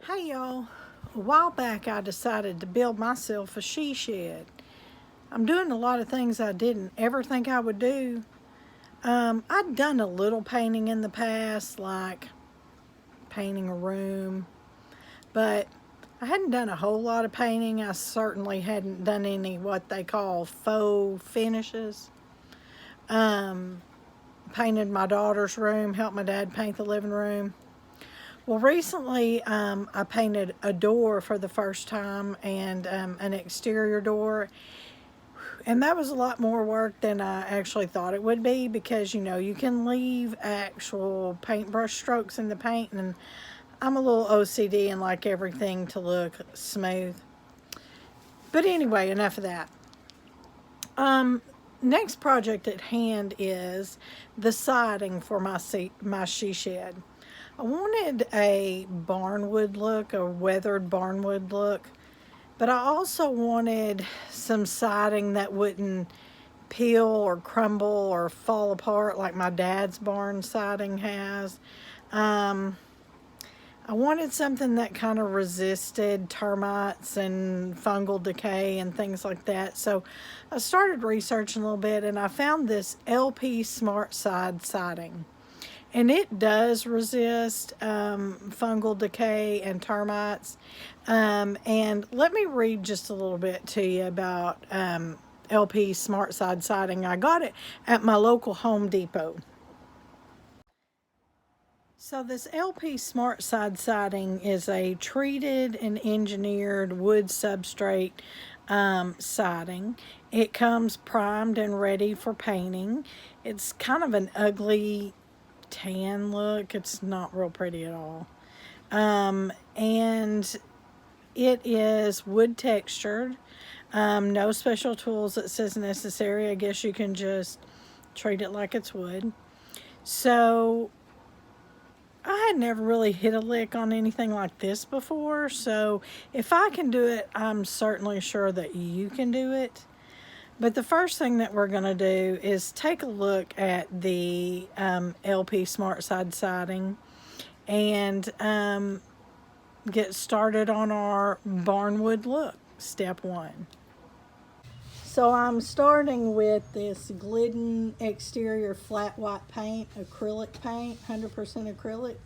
Hey y'all, a while back I decided to build myself a she shed. I'm doing a lot of things I didn't ever think I would do. I'd done a little painting in the past, like painting a room, but I hadn't done a whole lot of painting. I certainly hadn't done any what they call faux finishes. Um, Painted my daughter's room, helped my dad paint the living room. Well, recently I painted a door for the first time and an exterior door. And that was a lot more work than I actually thought it would be because, you can leave actual paintbrush strokes in the paint. And I'm a little OCD and like everything to look smooth. But anyway, enough of that. Next project at hand is the siding for my she shed. I wanted a barnwood look, a weathered barnwood look, but I also wanted some siding that wouldn't peel or crumble or fall apart like my dad's barn siding has. I wanted something that kind of resisted termites and fungal decay and things like that. So I started researching a little bit and I found this LP Smartside siding. And it does resist fungal decay and termites. And let me read just a little bit to you about LP Smartside siding. I got it at my local Home Depot. So this LP Smartside siding is a treated and engineered wood substrate siding. It comes primed and ready for painting. It's kind of an ugly tan look. It's not real pretty at all. And it is wood textured. No special tools, it says necessary. I guess you can just treat it like it's wood. So I had never really hit a lick on anything like this before. So if I can do it, I'm certainly sure that you can do it. But the first thing that we're going to do is take a look at the LP Smartside siding and get started on our barnwood look, step one. So I'm starting with this Glidden exterior flat white paint, acrylic paint, 100% acrylic.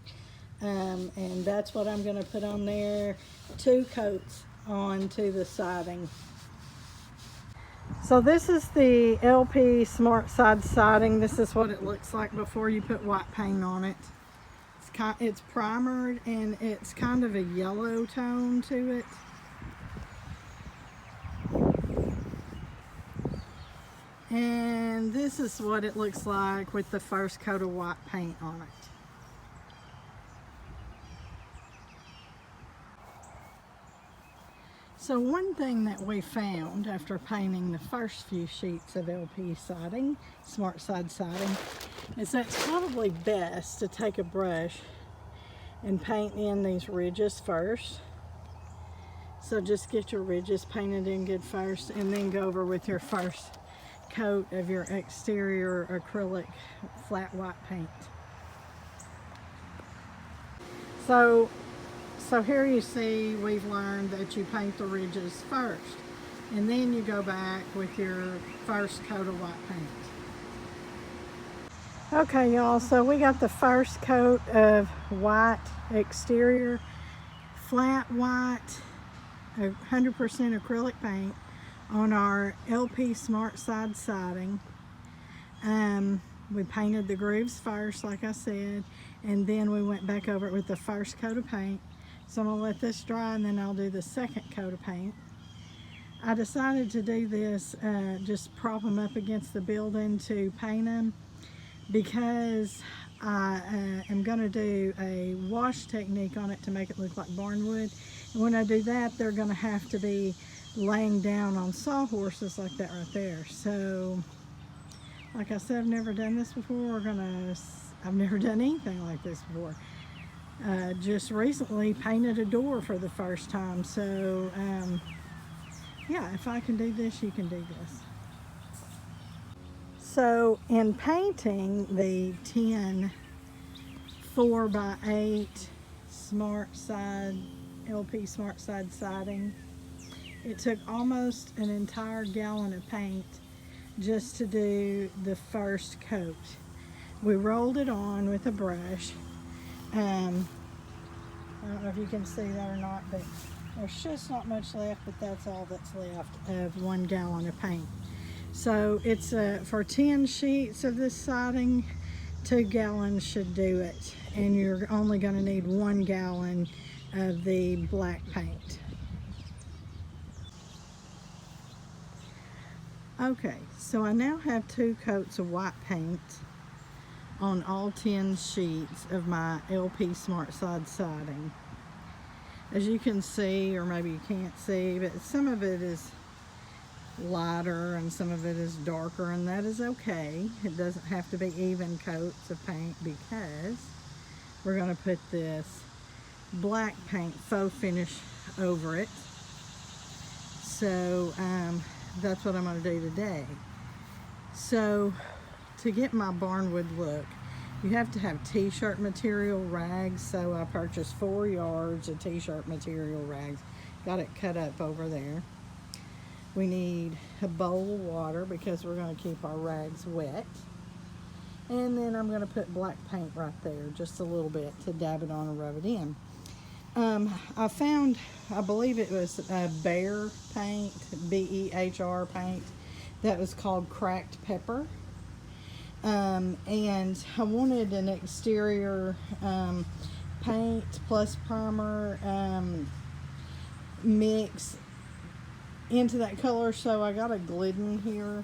And that's what I'm going to put on there, 2 coats onto the siding. So this is the LP Smartside siding. This is what it looks like before you put white paint on it. It's primered and it's kind of a yellow tone to it. And this is what it looks like with the first coat of white paint on it. So one thing that we found after painting the first few sheets of LP siding, Smartside siding, is that it's probably best to take a brush and paint in these ridges first. So just get your ridges painted in good first and then go over with your first coat of your exterior acrylic flat white paint. So here you see we've learned that you paint the ridges first and then you go back with your first coat of white paint. Okay y'all, so we got the first coat of white exterior flat white 100% acrylic paint on our LP Smartside siding. We painted the grooves first, like I said, and then we went back over it with the first coat of paint. So I'm going to let this dry and then I'll do the second coat of paint. I decided to do this, just prop them up against the building to paint them because I am going to do a wash technique on it to make it look like barnwood. And when I do that, they're going to have to be laying down on sawhorses like that right there. So like I said, I've never done this before. I've never done anything like this before. Just recently painted a door for the first time. So yeah, if I can do this, you can do this. So in painting the 10 4x8 Smartside LP Smartside siding. It took almost an entire gallon of paint just to do the first coat. We rolled it on with a brush. I don't know if you can see that or not, but there's just not much left, but that's all that's left of 1 gallon of paint. So it's for 10 sheets of this siding, 2 gallons should do it. And you're only going to need 1 gallon of the black paint. Okay, so I now have 2 coats of white paint on all 10 sheets of my LP Smartside siding. As you can see, or maybe you can't see, but some of it is lighter and some of it is darker, and that is okay. It doesn't have to be even coats of paint because we're going to put this black paint faux finish over it. So that's what I'm going to do today. So to get my barnwood look, you have to have t-shirt material rags. So I purchased 4 yards of t-shirt material rags. Got it cut up over there. We need a bowl of water because we're going to keep our rags wet. And then I'm going to put black paint right there, just a little bit, to dab it on and rub it in. I found, I believe it was Behr paint, B-E-H-R paint, that was called cracked pepper. And I wanted an exterior paint plus primer mix into that color, so I got a Glidden here.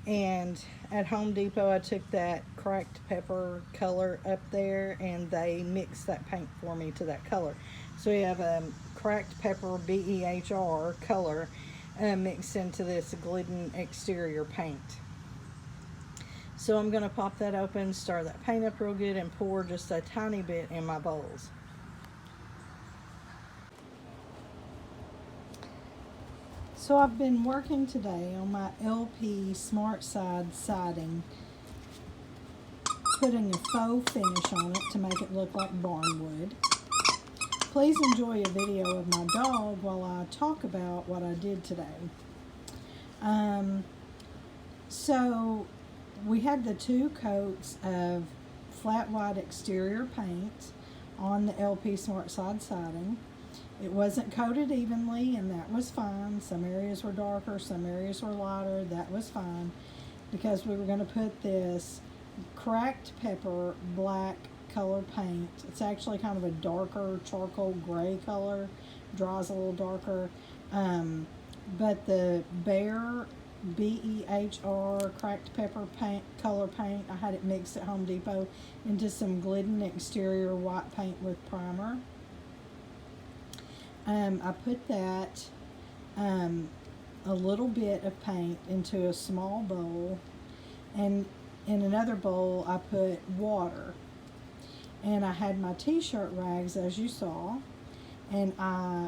And at Home Depot I took that cracked pepper color up there and they mixed that paint for me to that color. So we have a cracked pepper B-E-H-R color mixed into this Glidden exterior paint. So I'm going to pop that open, stir that paint up real good, and pour just a tiny bit in my bowls. So I've been working today on my LP Smartside siding, putting a faux finish on it to make it look like barnwood. Please enjoy a video of my dog while I talk about what I did today. So we had the 2 coats of flat white exterior paint on the LP Smartside siding. It wasn't coated evenly, and that was fine. Some areas were darker, some areas were lighter. That was fine because we were going to put this cracked pepper black color paint. It's actually kind of a darker charcoal gray color, dries a little darker. But the Behr B-E-H-R cracked pepper paint color paint, I had it mixed at Home Depot into some Glidden exterior white paint with primer. I put that a little bit of paint into a small bowl, and in another bowl I put water, and I had my t-shirt rags as you saw, and I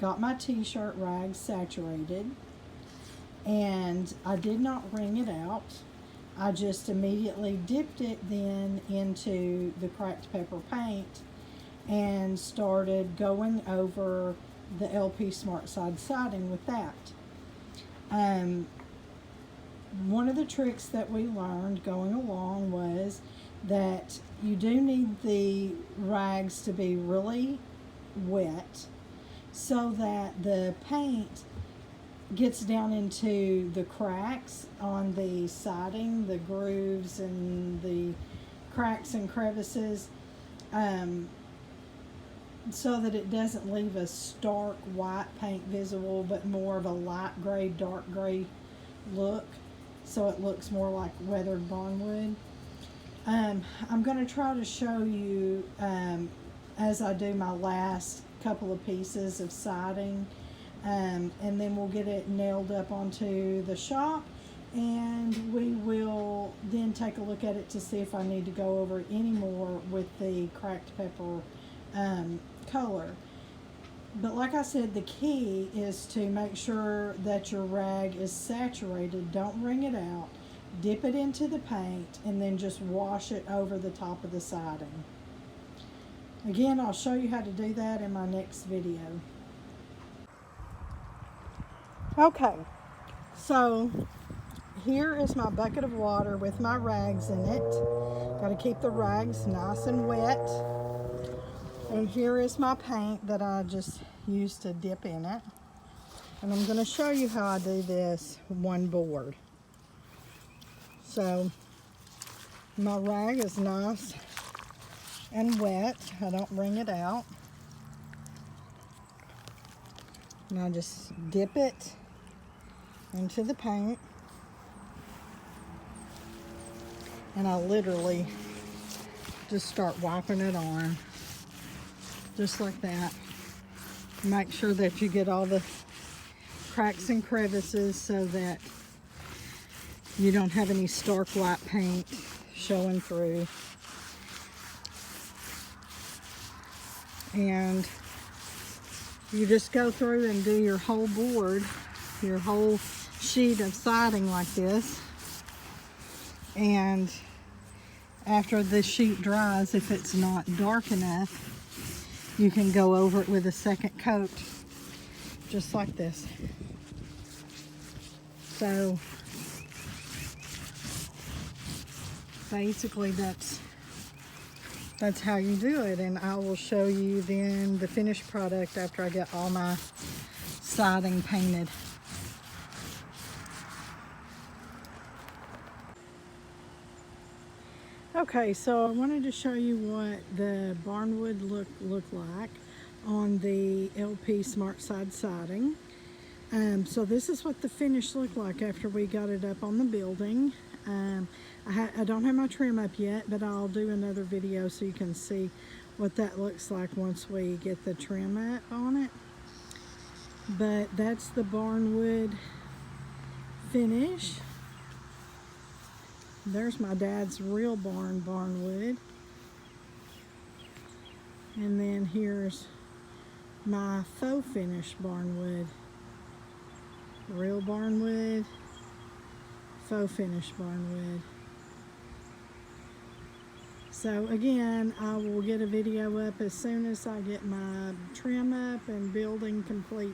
got my t-shirt rags saturated, and I did not wring it out. I just immediately dipped it then into the cracked pepper paint and started going over the LP Smartside siding with that. One of the tricks that we learned going along was that you do need the rags to be really wet so that the paint gets down into the cracks on the siding, the grooves and the cracks and crevices, so that it doesn't leave a stark white paint visible, but more of a light gray, dark gray look, so it looks more like weathered barnwood. I'm going to try to show you as I do my last couple of pieces of siding, and then we'll get it nailed up onto the shop, and we will then take a look at it to see if I need to go over it any more with the cracked pepper color. But like I said, the key is to make sure that your rag is saturated. Don't wring it out. Dip it into the paint and then just wash it over the top of the siding. Again, I'll show you how to do that in my next video. Okay, so here is my bucket of water with my rags in it. Got to keep the rags nice and wet. And here is my paint that I just used to dip in it. And I'm going to show you how I do this one board. So my rag is nice and wet. I don't wring it out. And I just dip it into the paint. And I literally just start wiping it on. Just like that. Make sure that you get all the cracks and crevices so that you don't have any stark white paint showing through. And you just go through and do your whole board, your whole sheet of siding like this. And after the sheet dries, if it's not dark enough, you can go over it with a second coat, just like this. So basically that's how you do it, and I will show you then the finished product after I get all my siding painted. Okay, so I wanted to show you what the barnwood look like on the LP Smartside siding. So this is what the finish looked like after we got it up on the building. I don't have my trim up yet, but I'll do another video so you can see what that looks like once we get the trim up on it. But that's the barnwood finish. There's my dad's real barnwood. And then here's my faux finish barnwood. Real barnwood, faux finish barnwood. So again, I will get a video up as soon as I get my trim up and building complete.